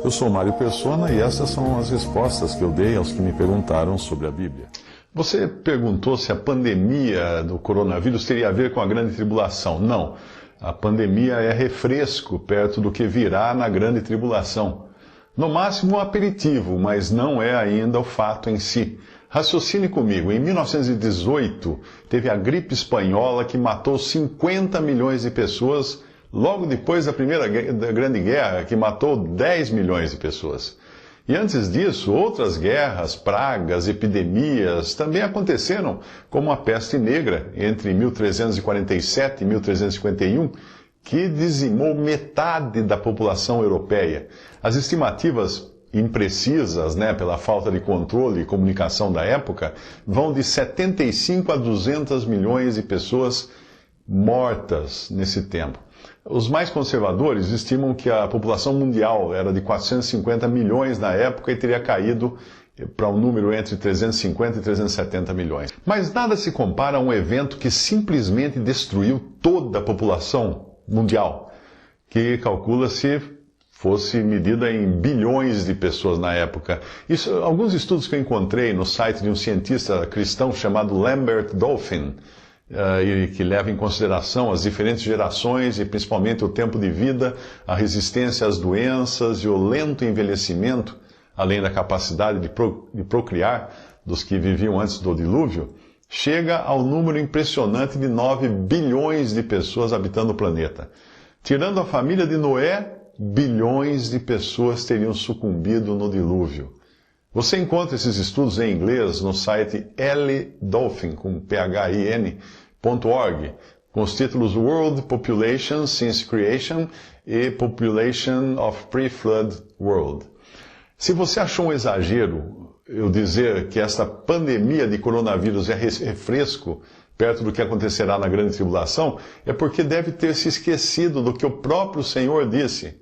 Eu sou Mário Persona e essas são as respostas que eu dei aos que me perguntaram sobre a Bíblia. Você perguntou se a pandemia do coronavírus teria a ver com a grande tribulação. Não. A pandemia é refresco perto do que virá na grande tribulação. No máximo um aperitivo, mas não é ainda o fato em si. Raciocine comigo. Em 1918, teve a gripe espanhola que matou 50 milhões de pessoas, logo depois da Grande Guerra, que matou 10 milhões de pessoas. E antes disso, outras guerras, pragas, epidemias também aconteceram, como a peste negra, entre 1347 e 1351, que dizimou metade da população europeia. As estimativas imprecisas, pela falta de controle e comunicação da época, vão de 75 a 200 milhões de pessoas mortas nesse tempo. Os mais conservadores estimam que a população mundial era de 450 milhões na época e teria caído para um número entre 350 e 370 milhões. Mas nada se compara a um evento que simplesmente destruiu toda a população mundial, que calcula-se fosse medida em bilhões de pessoas na época. Alguns estudos que eu encontrei no site de um cientista cristão chamado Lambert Dolphin, que leva em consideração as diferentes gerações e principalmente o tempo de vida, a resistência às doenças e o lento envelhecimento, além da capacidade de procriar dos que viviam antes do dilúvio, chega ao número impressionante de 9 bilhões de pessoas habitando o planeta. Tirando a família de Noé, bilhões de pessoas teriam sucumbido no dilúvio. Você encontra esses estudos em inglês no site ldolphin, com phin.org, com os títulos World Population Since Creation e Population of Pre-Flood World. Se você achou um exagero eu dizer que esta pandemia de coronavírus é refresco perto do que acontecerá na grande tribulação, é porque deve ter se esquecido do que o próprio Senhor disse.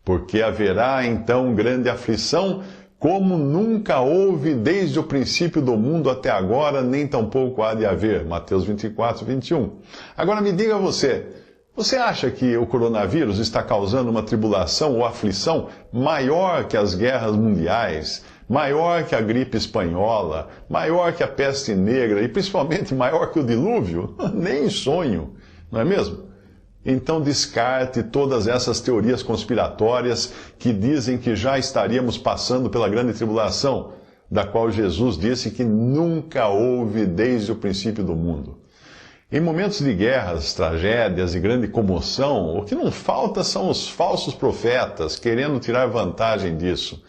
Porque haverá então grande aflição, como nunca houve desde o princípio do mundo até agora, nem tampouco há de haver. Mateus 24, 21. Agora me diga você acha que o coronavírus está causando uma tribulação ou aflição maior que as guerras mundiais, maior que a gripe espanhola, maior que a peste negra e principalmente maior que o dilúvio? Nem em sonho, não é mesmo? Então descarte todas essas teorias conspiratórias que dizem que já estaríamos passando pela grande tribulação, da qual Jesus disse que nunca houve desde o princípio do mundo. Em momentos de guerras, tragédias e grande comoção, o que não falta são os falsos profetas querendo tirar vantagem disso.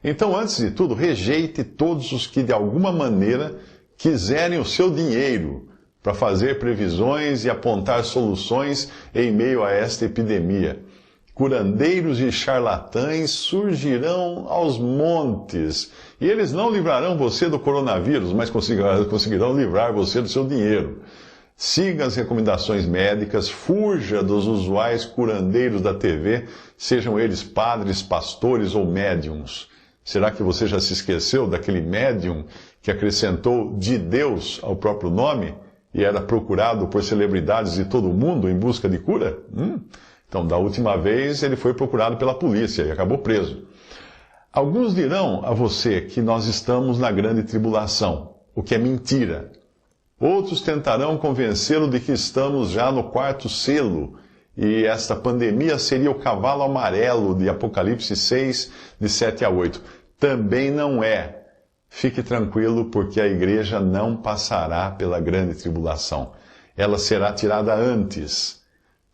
Então, antes de tudo, rejeite todos os que de alguma maneira quiserem o seu dinheiro para fazer previsões e apontar soluções em meio a esta epidemia. Curandeiros e charlatães surgirão aos montes, e eles não livrarão você do coronavírus, mas conseguirão livrar você do seu dinheiro. Siga as recomendações médicas, fuja dos usuais curandeiros da TV, sejam eles padres, pastores ou médiums. Será que você já se esqueceu daquele médium que acrescentou de Deus ao próprio nome? E era procurado por celebridades de todo o mundo em busca de cura? Então, da última vez, ele foi procurado pela polícia e acabou preso. Alguns dirão a você que nós estamos na grande tribulação, o que é mentira. Outros tentarão convencê-lo de que estamos já no quarto selo, e esta pandemia seria o cavalo amarelo de Apocalipse 6, de 7 a 8. Também não é. Fique tranquilo, porque a igreja não passará pela grande tribulação. Ela será tirada antes.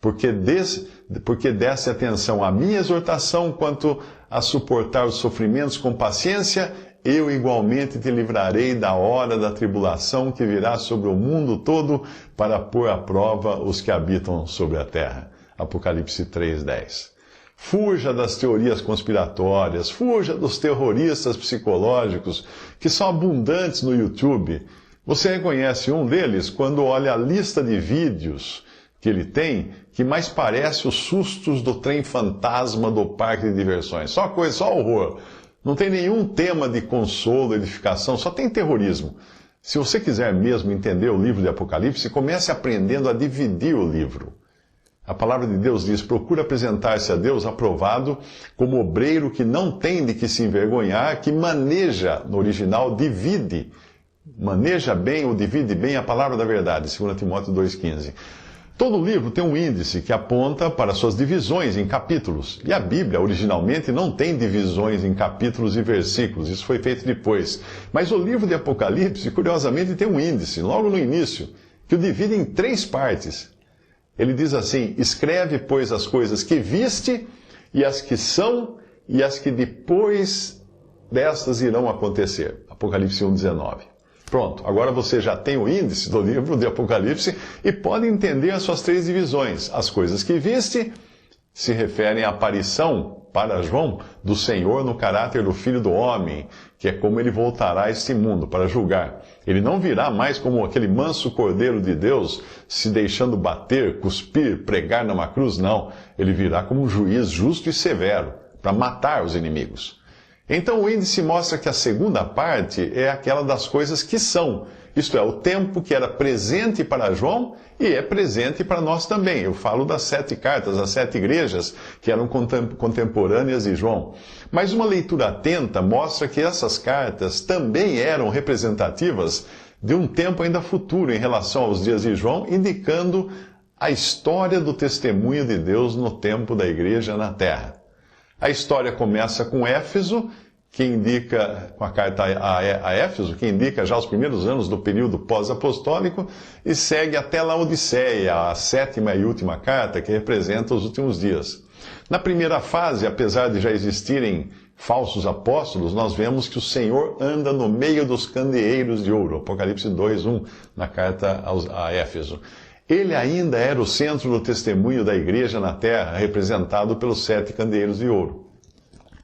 Porque desse atenção à minha exortação quanto a suportar os sofrimentos com paciência, eu igualmente te livrarei da hora da tribulação que virá sobre o mundo todo para pôr à prova os que habitam sobre a terra. Apocalipse 3:10. Fuja das teorias conspiratórias, fuja dos terroristas psicológicos que são abundantes no YouTube. Você reconhece um deles quando olha a lista de vídeos que ele tem, que mais parece os sustos do trem fantasma do parque de diversões. Só coisa, só horror. Não tem nenhum tema de consolo, edificação, só tem terrorismo. Se você quiser mesmo entender o livro de Apocalipse, comece aprendendo a dividir o livro. A palavra de Deus diz: procura apresentar-se a Deus aprovado como obreiro que não tem de que se envergonhar, que maneja, no original, divide. Maneja bem ou divide bem a palavra da verdade, 2 Timóteo 2,15. Todo livro tem um índice que aponta para suas divisões em capítulos. E a Bíblia, originalmente, não tem divisões em capítulos e versículos. Isso foi feito depois. Mas o livro de Apocalipse, curiosamente, tem um índice, logo no início, que o divide em 3 partes. Ele diz assim: escreve, pois, as coisas que viste, e as que são, e as que depois destas irão acontecer. Apocalipse 1,19. Pronto, agora você já tem o índice do livro de Apocalipse e pode entender as suas 3 divisões. As coisas que viste se referem à aparição para João do Senhor no caráter do Filho do Homem, que é como ele voltará a este mundo para julgar. Ele não virá mais como aquele manso Cordeiro de Deus, se deixando bater, cuspir, pregar numa cruz, não. Ele virá como um juiz justo e severo, para matar os inimigos. Então o índice mostra que a segunda parte é aquela das coisas que são, isto é, o tempo que era presente para João e é presente para nós também. Eu falo das 7 cartas, das 7 igrejas que eram contemporâneas de João. Mas uma leitura atenta mostra que essas cartas também eram representativas de um tempo ainda futuro em relação aos dias de João, indicando a história do testemunho de Deus no tempo da igreja na terra. A história começa com Éfeso, que indica, com a carta a Éfeso, que indica já os primeiros anos do período pós-apostólico, e segue até Laodiceia, a 7ª e última carta, que representa os últimos dias. Na primeira fase, apesar de já existirem falsos apóstolos, nós vemos que o Senhor anda no meio dos candeeiros de ouro, Apocalipse 2:1, na carta a Éfeso. Ele ainda era o centro do testemunho da igreja na terra, representado pelos 7 candeeiros de ouro.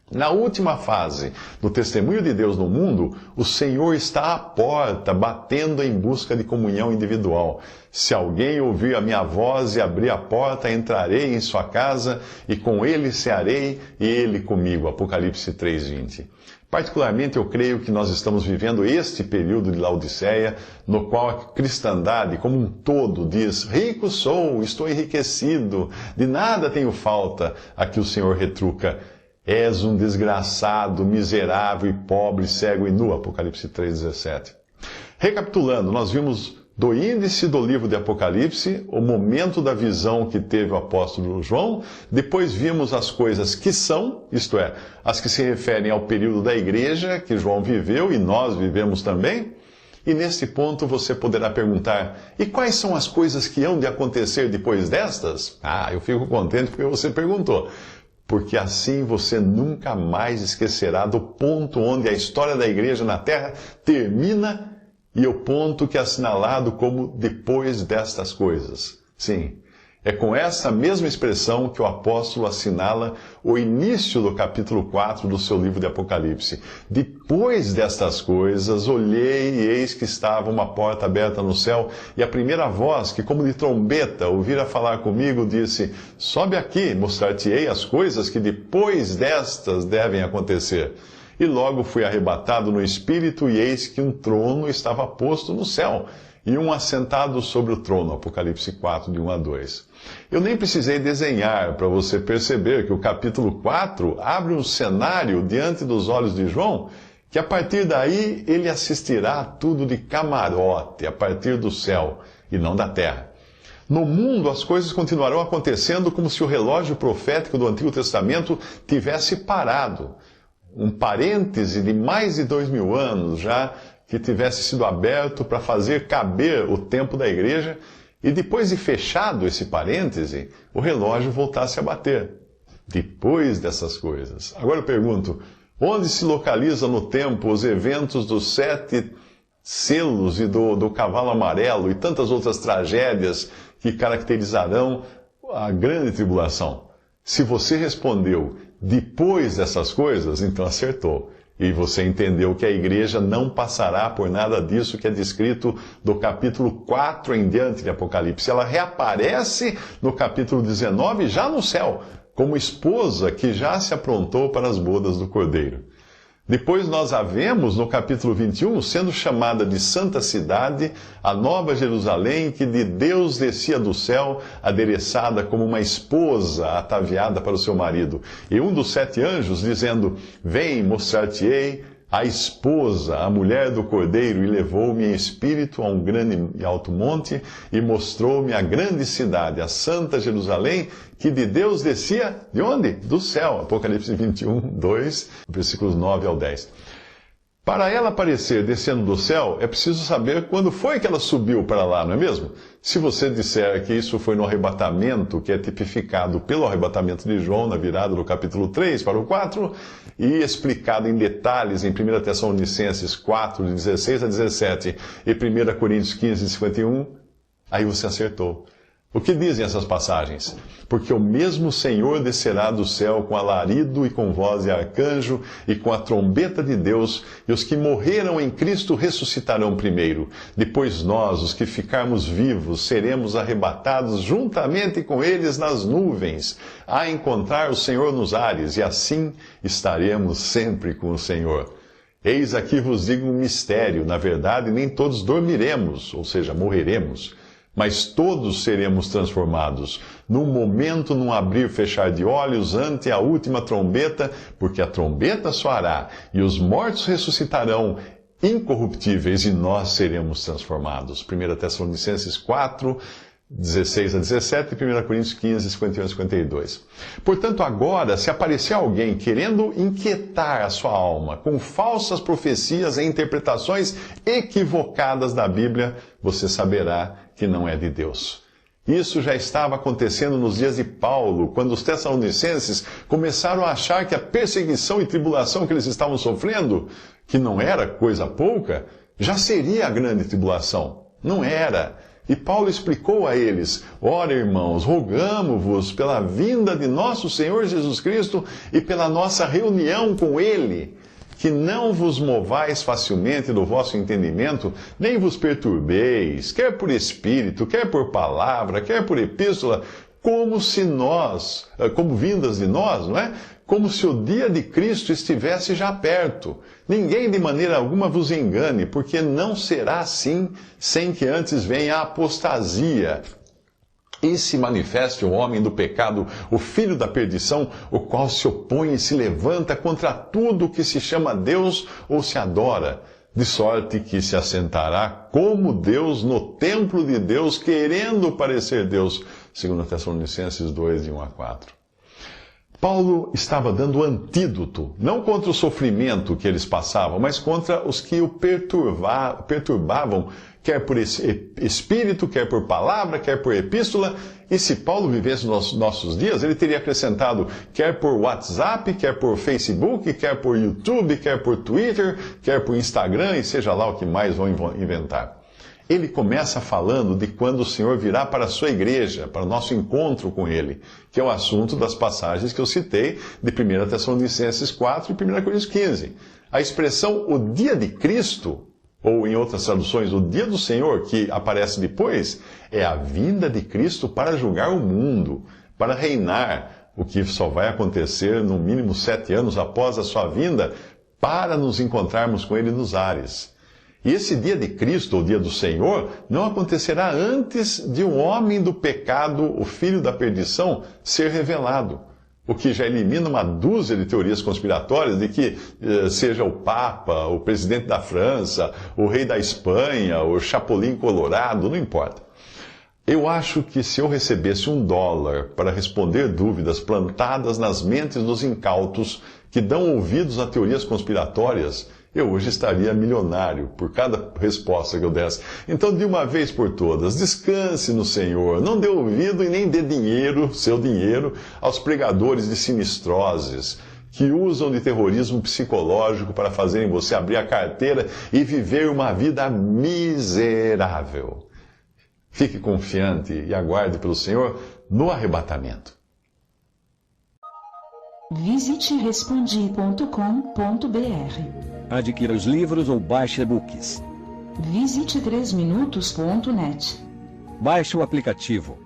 Na última fase do testemunho de Deus no mundo, o Senhor está à porta, batendo em busca de comunhão individual. Se alguém ouvir a minha voz e abrir a porta, entrarei em sua casa e com ele cearei e ele comigo. Apocalipse 3:20. Particularmente, eu creio que nós estamos vivendo este período de Laodiceia, no qual a cristandade, como um todo, diz: rico sou, estou enriquecido, de nada tenho falta. Aqui o Senhor retruca: és um desgraçado, miserável e pobre, cego e nu. Apocalipse 3:17. Recapitulando, nós vimos do índice do livro de Apocalipse, o momento da visão que teve o apóstolo João, depois vimos as coisas que são, isto é, as que se referem ao período da igreja que João viveu e nós vivemos também, e neste ponto você poderá perguntar: e quais são as coisas que hão de acontecer depois destas? Eu fico contente porque você perguntou, porque assim você nunca mais esquecerá do ponto onde a história da igreja na terra termina e o ponto que é assinalado como depois destas coisas. Sim, é com essa mesma expressão que o apóstolo assinala o início do capítulo 4 do seu livro de Apocalipse. Depois destas coisas, olhei e eis que estava uma porta aberta no céu, e a primeira voz, que como de trombeta ouvira falar comigo, disse: sobe aqui, mostrar-te-ei as coisas que depois destas devem acontecer. E logo fui arrebatado no espírito, e eis que um trono estava posto no céu, e um assentado sobre o trono. Apocalipse 4, de 1 a 2. Eu nem precisei desenhar para você perceber que o capítulo 4 abre um cenário diante dos olhos de João, que a partir daí ele assistirá a tudo de camarote, a partir do céu, e não da terra. No mundo, as coisas continuarão acontecendo como se o relógio profético do Antigo Testamento tivesse parado. Um parêntese de mais de 2000 anos já, que tivesse sido aberto para fazer caber o tempo da igreja, e depois de fechado esse parêntese, o relógio voltasse a bater. Depois dessas coisas. Agora eu pergunto: onde se localiza no tempo os eventos dos 7 selos e do cavalo amarelo e tantas outras tragédias que caracterizarão a grande tribulação? Se você respondeu depois dessas coisas, então acertou. E você entendeu que a igreja não passará por nada disso que é descrito do capítulo 4 em diante de Apocalipse. Ela reaparece no capítulo 19, já no céu, como esposa que já se aprontou para as bodas do Cordeiro. Depois nós a vemos no capítulo 21 sendo chamada de Santa Cidade, a Nova Jerusalém, que de Deus descia do céu, adereçada como uma esposa ataviada para o seu marido. E um dos 7 anjos dizendo: Vem, mostrar-te-ei a esposa, a mulher do Cordeiro, e levou-me em espírito a um grande e alto monte, e mostrou-me a grande cidade, a Santa Jerusalém, que de Deus descia, de onde? Do céu. Apocalipse 21, 2, versículos 9 ao 10. Para ela aparecer descendo do céu, é preciso saber quando foi que ela subiu para lá, não é mesmo? Se você disser que isso foi no arrebatamento, que é tipificado pelo arrebatamento de João, na virada do capítulo 3 para o 4, e explicado em detalhes em 1 Tessalonicenses 4, de 16 a 17, e 1 Coríntios 15, 51, aí você acertou. O que dizem essas passagens? Porque o mesmo Senhor descerá do céu com alarido e com voz de arcanjo e com a trombeta de Deus, e os que morreram em Cristo ressuscitarão primeiro. Depois nós, os que ficarmos vivos, seremos arrebatados juntamente com eles nas nuvens, a encontrar o Senhor nos ares, e assim estaremos sempre com o Senhor. Eis aqui vos digo um mistério: na verdade, nem todos dormiremos, ou seja, morreremos, mas todos seremos transformados, num momento, num abrir e fechar de olhos, ante a última trombeta, porque a trombeta soará, e os mortos ressuscitarão incorruptíveis, e nós seremos transformados. 1 Tessalonicenses 4, 16 a 17, e 1 Coríntios 15, 51 a 52. Portanto, agora, se aparecer alguém querendo inquietar a sua alma com falsas profecias e interpretações equivocadas da Bíblia, você saberá que não é de Deus. Isso já estava acontecendo nos dias de Paulo, quando os tessalonicenses começaram a achar que a perseguição e tribulação que eles estavam sofrendo, que não era coisa pouca, já seria a grande tribulação. Não era. E Paulo explicou a eles: ora, irmãos, rogamo-vos pela vinda de nosso Senhor Jesus Cristo e pela nossa reunião com Ele, que não vos movais facilmente do vosso entendimento, nem vos perturbeis, quer por espírito, quer por palavra, quer por epístola, como vindas de nós, não é? Como se o dia de Cristo estivesse já perto. Ninguém de maneira alguma vos engane, porque não será assim, sem que antes venha a apostasia, e se manifeste o homem do pecado, o filho da perdição, o qual se opõe e se levanta contra tudo o que se chama Deus ou se adora, de sorte que se assentará como Deus no templo de Deus, querendo parecer Deus. 2 Tessalonicenses 2, de 1 a 4. Paulo estava dando antídoto, não contra o sofrimento que eles passavam, mas contra os que o perturbavam, quer por espírito, quer por palavra, quer por epístola. E se Paulo vivesse nos nossos dias, ele teria acrescentado quer por WhatsApp, quer por Facebook, quer por YouTube, quer por Twitter, quer por Instagram, e seja lá o que mais vão inventar. Ele começa falando de quando o Senhor virá para a sua igreja, para o nosso encontro com Ele, que é o assunto das passagens que eu citei de 1 Tessalonicenses 4 e 1 Coríntios 15. A expressão o dia de Cristo, ou em outras traduções, o dia do Senhor, que aparece depois, é a vinda de Cristo para julgar o mundo, para reinar, o que só vai acontecer no mínimo 7 anos após a sua vinda, para nos encontrarmos com Ele nos ares. E esse dia de Cristo, ou dia do Senhor, não acontecerá antes de um homem do pecado, o filho da perdição, ser revelado. O que já elimina uma dúzia de teorias conspiratórias de que seja o Papa, o presidente da França, o rei da Espanha, o Chapolin Colorado, não importa. Eu acho que se eu recebesse $1 para responder dúvidas plantadas nas mentes dos incautos que dão ouvidos a teorias conspiratórias, eu hoje estaria milionário por cada resposta que eu desse. Então, de uma vez por todas, descanse no Senhor. Não dê ouvido e nem dê dinheiro, seu dinheiro, aos pregadores de sinistroses, que usam de terrorismo psicológico para fazerem você abrir a carteira e viver uma vida miserável. Fique confiante e aguarde pelo Senhor no arrebatamento. Visite respondi.com.br. Adquira os livros ou baixe e-books. Visite 3minutos.net. Baixe o aplicativo.